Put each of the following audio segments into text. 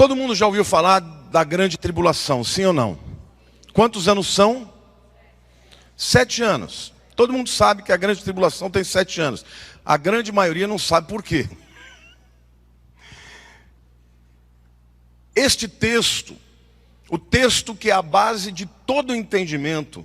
Todo mundo já ouviu falar da grande tribulação, sim ou não? Quantos anos são? 7 anos. Todo mundo sabe que a grande tribulação tem 7 anos. A grande maioria não sabe por quê. Este texto, o texto que é a base de todo o entendimento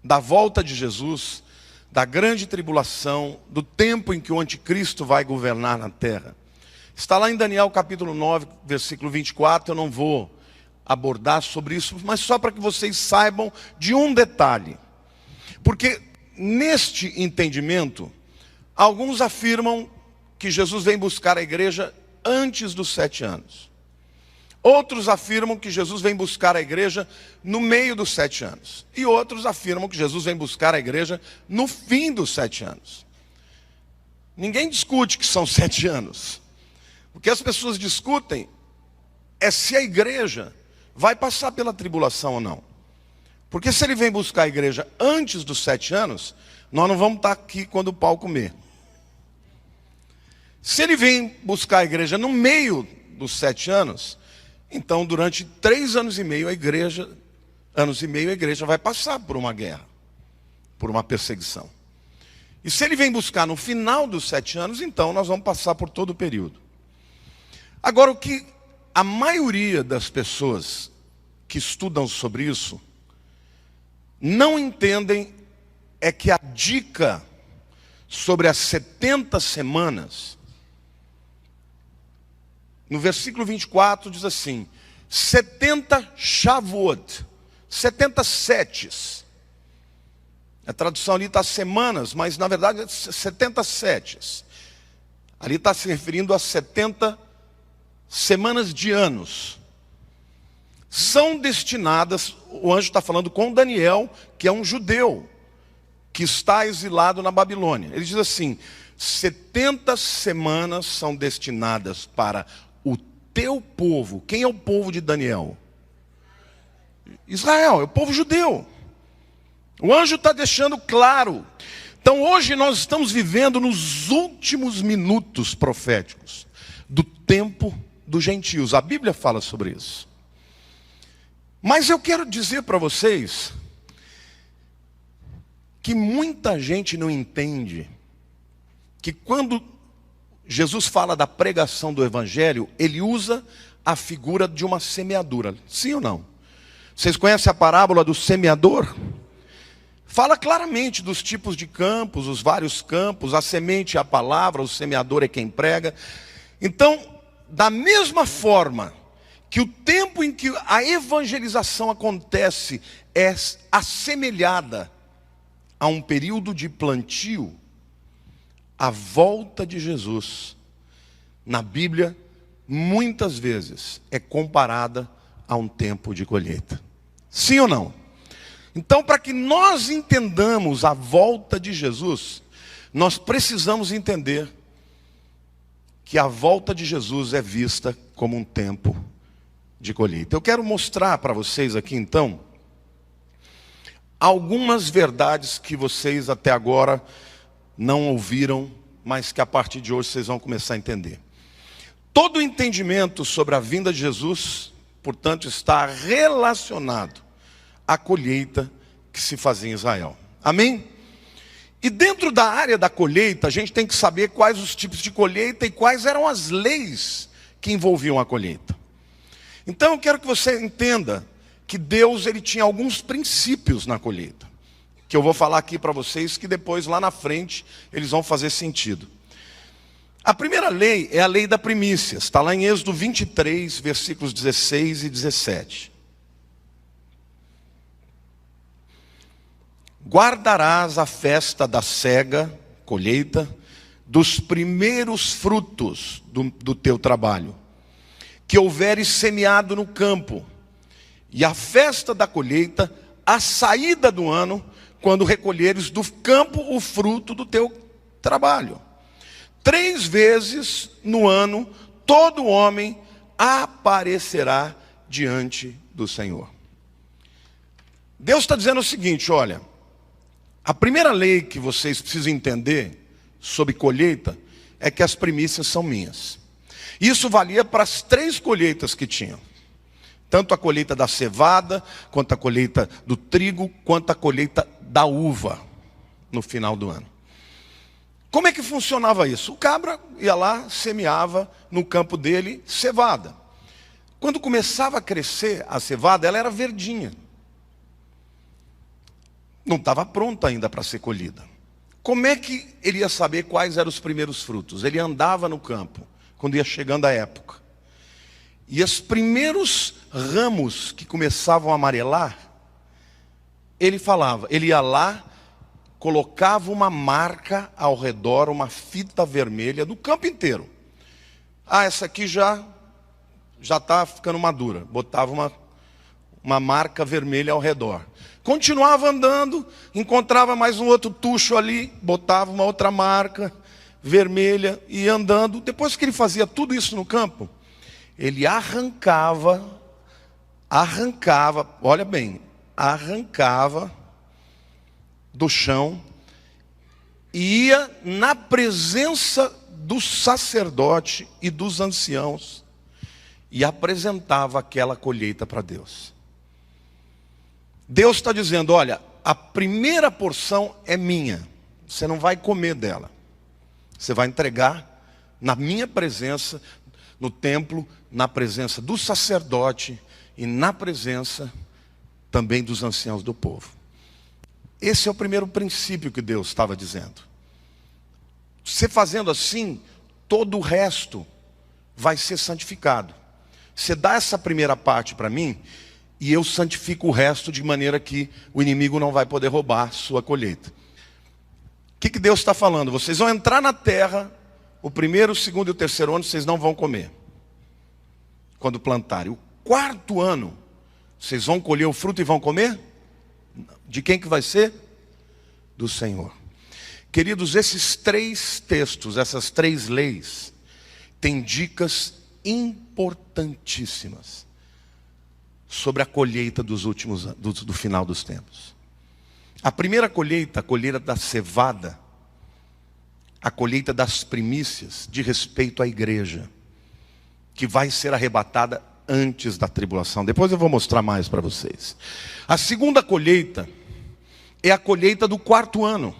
da volta de Jesus, da grande tribulação, do tempo em que o anticristo vai governar na terra, está lá em Daniel capítulo 9, versículo 24, eu não vou abordar sobre isso, mas só para que vocês saibam de um detalhe. Porque neste entendimento, alguns afirmam que Jesus vem buscar a igreja antes dos 7 anos. Outros afirmam que Jesus vem buscar a igreja no meio dos 7 anos. E outros afirmam que Jesus vem buscar a igreja no fim dos 7 anos. Ninguém discute que são 7 anos. O que as pessoas discutem é se a igreja vai passar pela tribulação ou não. Porque se ele vem buscar a igreja antes dos 7 anos, nós não vamos estar aqui quando o pau comer. Se ele vem buscar a igreja no meio dos 7 anos, então durante 3 anos e meio a igreja vai passar por uma guerra, por uma perseguição. E se ele vem buscar no final dos 7 anos, então nós vamos passar por todo o período. Agora, o que a maioria das pessoas que estudam sobre isso não entendem é que a dica sobre as 70 semanas, no versículo 24 diz assim, 70 Shavuot, 70 setes. A tradução ali está semanas, mas na verdade é 70 setes. Ali está se referindo a 70 semanas de anos. São destinadas, o anjo está falando com Daniel, que é um judeu, que está exilado na Babilônia. Ele diz assim, 70 semanas são destinadas para o teu povo. Quem é o povo de Daniel? Israel, é o povo judeu. O anjo está deixando claro. Então hoje nós estamos vivendo nos últimos minutos proféticos do tempo dos gentios. A Bíblia fala sobre isso. Mas eu quero dizer para vocês que muita gente não entende que quando Jesus fala da pregação do evangelho, ele usa a figura de uma semeadura. Sim ou não? Vocês conhecem a parábola do semeador? Fala claramente dos tipos de campos, os vários campos, a semente é a palavra, o semeador é quem prega. Então, da mesma forma que o tempo em que a evangelização acontece é assemelhada a um período de plantio, a volta de Jesus, na Bíblia, muitas vezes é comparada a um tempo de colheita. Sim ou não? Então, para que nós entendamos a volta de Jesus, nós precisamos entender que a volta de Jesus é vista como um tempo de colheita. Eu quero mostrar para vocês aqui, então, algumas verdades que vocês até agora não ouviram, mas que a partir de hoje vocês vão começar a entender. Todo o entendimento sobre a vinda de Jesus, portanto, está relacionado à colheita que se fazia em Israel. Amém? E dentro da área da colheita, a gente tem que saber quais os tipos de colheita e quais eram as leis que envolviam a colheita. Então eu quero que você entenda que Deus ele tinha alguns princípios na colheita, que eu vou falar aqui para vocês, que depois lá na frente eles vão fazer sentido. A primeira lei é a lei da primícia, está lá em Êxodo 23, versículos 16 e 17. Guardarás a festa da cega, colheita, dos primeiros frutos do teu trabalho, que houveres semeado no campo, e a festa da colheita, a saída do ano, quando recolheres do campo o fruto do teu trabalho. 3 vezes no ano, todo homem aparecerá diante do Senhor. Deus está dizendo o seguinte, olha, a primeira lei que vocês precisam entender sobre colheita é que as primícias são minhas. Isso valia para as 3 colheitas que tinham. Tanto a colheita da cevada, quanto a colheita do trigo, quanto a colheita da uva no final do ano. Como é que funcionava isso? O cabra ia lá, semeava no campo dele cevada. Quando começava a crescer a cevada, ela era verdinha. Não estava pronta ainda para ser colhida. Como é que ele ia saber quais eram os primeiros frutos? Ele andava no campo, quando ia chegando a época. E os primeiros ramos que começavam a amarelar, ele ia lá, colocava uma marca ao redor, uma fita vermelha no campo inteiro. Essa aqui já está ficando madura. Botava uma marca vermelha ao redor. Continuava andando, encontrava mais um outro tucho ali, botava uma outra marca vermelha e ia andando. Depois que ele fazia tudo isso no campo, ele arrancava, olha bem, arrancava do chão e ia na presença do sacerdote e dos anciãos e apresentava aquela colheita para Deus. Deus está dizendo, olha, a primeira porção é minha, você não vai comer dela, você vai entregar na minha presença, no templo, na presença do sacerdote e na presença também dos anciãos do povo. Esse é o primeiro princípio que Deus estava dizendo. Você fazendo assim, todo o resto vai ser santificado. Você dá essa primeira parte para mim, e eu santifico o resto de maneira que o inimigo não vai poder roubar sua colheita. O que Deus está falando? Vocês vão entrar na terra, o primeiro, o segundo e o terceiro ano, vocês não vão comer. Quando plantarem. O 4º ano, vocês vão colher o fruto e vão comer? De quem que vai ser? Do Senhor. Queridos, esses 3 textos, essas 3 leis, têm dicas importantíssimas sobre a colheita dos últimos do final dos tempos. A primeira colheita, a colheita da cevada, a colheita das primícias, de respeito à igreja, que vai ser arrebatada antes da tribulação. Depois eu vou mostrar mais para vocês. A segunda colheita é a colheita do 4º ano.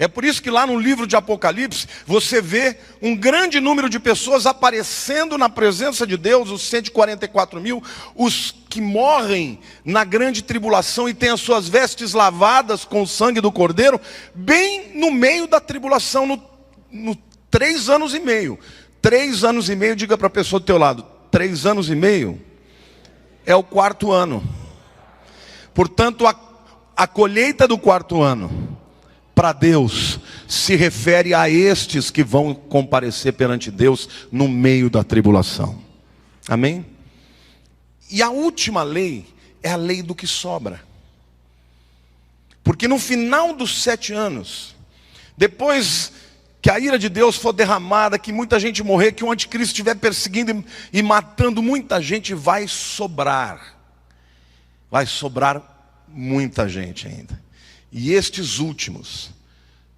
É por isso que lá no livro de Apocalipse, você vê um grande número de pessoas aparecendo na presença de Deus, os 144 mil, os que morrem na grande tribulação e têm as suas vestes lavadas com o sangue do Cordeiro, bem no meio da tribulação, no 3 anos e meio. 3 anos e meio, diga para a pessoa do teu lado, 3 anos e meio é o 4º ano. Portanto, a colheita do 4º ano, para Deus, se refere a estes que vão comparecer perante Deus no meio da tribulação. Amém? E a última lei é a lei do que sobra. Porque no final dos 7 anos, depois que a ira de Deus for derramada, que muita gente morrer, que o anticristo estiver perseguindo e matando muita gente, vai sobrar. Vai sobrar muita gente ainda. E estes últimos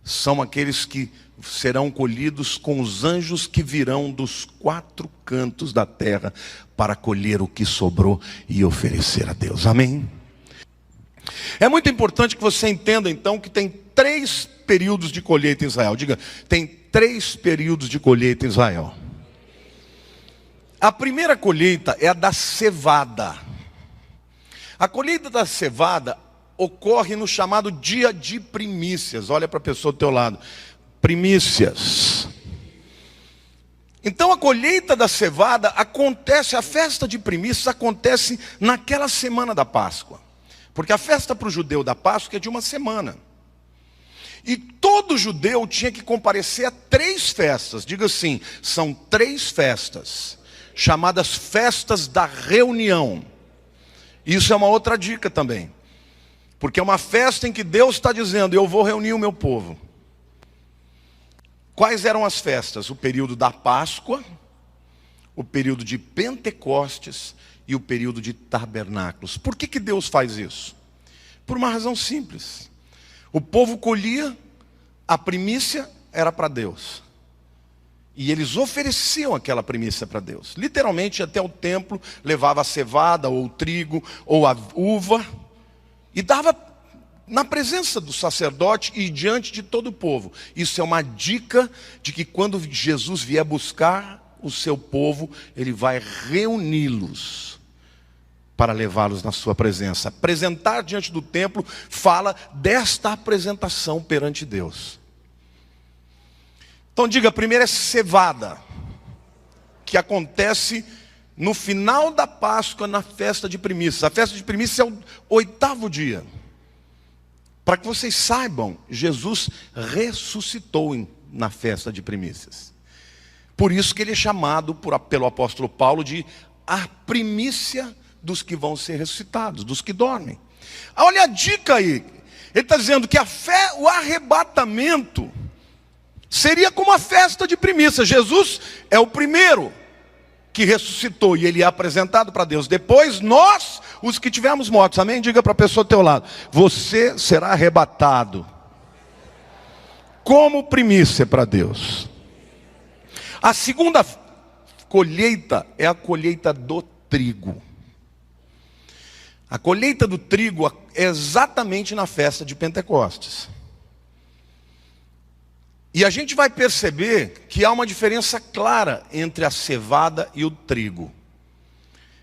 são aqueles que serão colhidos com os anjos que virão dos 4 cantos da terra para colher o que sobrou e oferecer a Deus. Amém? É muito importante que você entenda então que tem 3 períodos de colheita em Israel. Diga, tem 3 períodos de colheita em Israel. A primeira colheita é a da cevada. A colheita da cevada ocorre no chamado dia de primícias. Olha para a pessoa do teu lado. Primícias. Então a colheita da cevada acontece, a festa de primícias acontece naquela semana da Páscoa. Porque a festa para o judeu da Páscoa é de uma semana. E todo judeu tinha que comparecer a 3 festas. Diga assim, são 3 festas, chamadas festas da reunião. Isso é uma outra dica também. Porque é uma festa em que Deus está dizendo, eu vou reunir o meu povo. Quais eram as festas? O período da Páscoa, o período de Pentecostes e o período de Tabernáculos. Por que Deus faz isso? Por uma razão simples. O povo colhia, a primícia era para Deus. E eles ofereciam aquela primícia para Deus. Literalmente, até o templo, levava a cevada, ou o trigo, ou a uva, e dava na presença do sacerdote e diante de todo o povo. Isso é uma dica de que quando Jesus vier buscar o seu povo, ele vai reuni-los para levá-los na sua presença. Apresentar diante do templo fala desta apresentação perante Deus. Então diga, primeiro é cevada, que acontece no final da Páscoa, na festa de primícias. A festa de primícias é o 8º dia. Para que vocês saibam, Jesus ressuscitou na festa de primícias. Por isso que ele é chamado pelo apóstolo Paulo de a primícia dos que vão ser ressuscitados, dos que dormem. Olha a dica aí. Ele está dizendo que a fé, o arrebatamento, seria como a festa de primícias. Jesus é o primeiro que ressuscitou e ele é apresentado para Deus. Depois nós, os que tivermos mortos, amém? Diga para a pessoa ao teu lado: você será arrebatado como primícia para Deus. A segunda colheita é a colheita do trigo. A colheita do trigo é exatamente na festa de Pentecostes. E a gente vai perceber que há uma diferença clara entre a cevada e o trigo.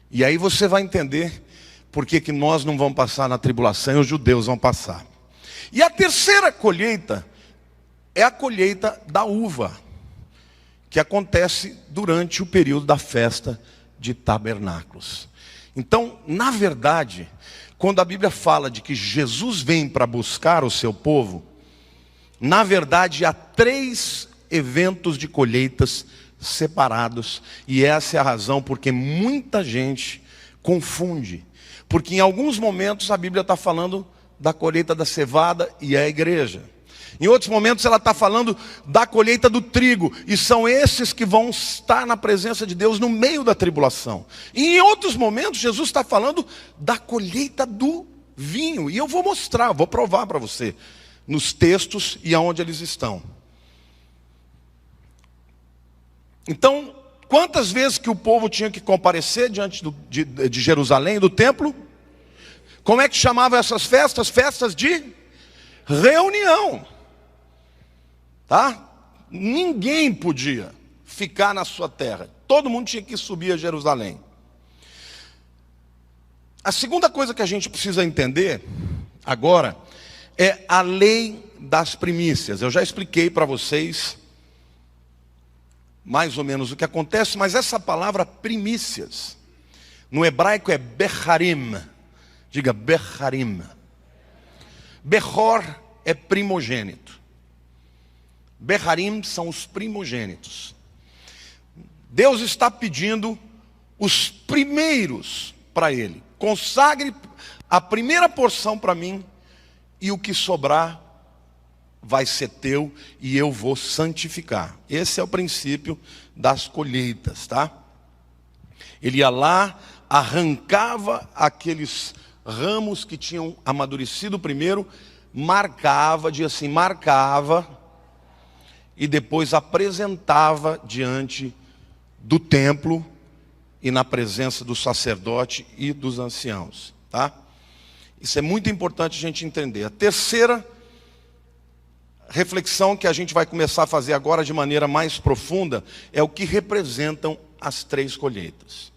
E aí você vai entender por que nós não vamos passar na tribulação e os judeus vão passar. E a terceira colheita é a colheita da uva, que acontece durante o período da festa de tabernáculos. Então, na verdade, quando a Bíblia fala de que Jesus vem para buscar o seu povo, na verdade, há 3 eventos de colheitas separados. E essa é a razão porque muita gente confunde. Porque em alguns momentos a Bíblia está falando da colheita da cevada e é a igreja. Em outros momentos ela está falando da colheita do trigo. E são esses que vão estar na presença de Deus no meio da tribulação. E em outros momentos Jesus está falando da colheita do vinho. E eu vou mostrar, vou provar para você nos textos e aonde eles estão. Então, quantas vezes que o povo tinha que comparecer diante de Jerusalém, do templo? Como é que chamavam essas festas? Festas de reunião. Tá? Ninguém podia ficar na sua terra. Todo mundo tinha que subir a Jerusalém. A segunda coisa que a gente precisa entender agora é a lei das primícias. Eu já expliquei para vocês mais ou menos o que acontece, mas essa palavra primícias, no hebraico é becharim. Diga becharim. Bechor é primogênito. Becharim são os primogênitos. Deus está pedindo os primeiros para Ele. Consagre a primeira porção para mim, e o que sobrar vai ser teu e eu vou santificar. Esse é o princípio das colheitas, tá? Ele ia lá, arrancava aqueles ramos que tinham amadurecido primeiro, marcava, dizia assim, marcava, e depois apresentava diante do templo e na presença do sacerdote e dos anciãos, tá? Isso é muito importante a gente entender. A terceira reflexão que a gente vai começar a fazer agora de maneira mais profunda é o que representam as 3 colheitas.